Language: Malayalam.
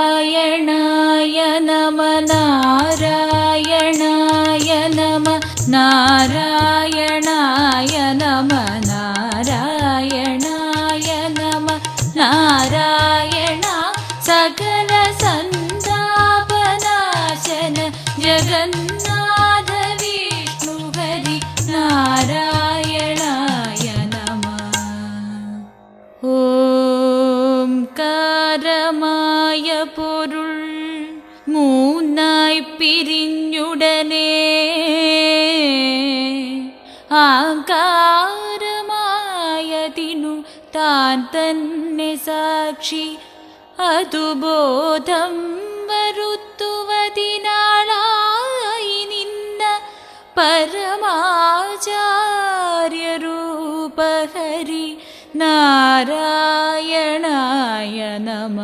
നാരായണായ നമ നാരായണായ നമ നാരായണായ നമ നാരായണായ നമ നാരായണ സകല സന്താപനാശന ജഗന്നാഥ വിഷ്ണു ഹരി നാരായണായ നമ. ഓംകാരമായ പൊരുൾ മൂന്നായി പിരിഞ്ഞുടനെ ആകാരമായതിനു താൻ തന്നെ സാക്ഷി അതുബോധം വരുത്തുവതിനാളായി നിന്ന പരമാചാര്യരൂപഹരി നാരായണായ നമ.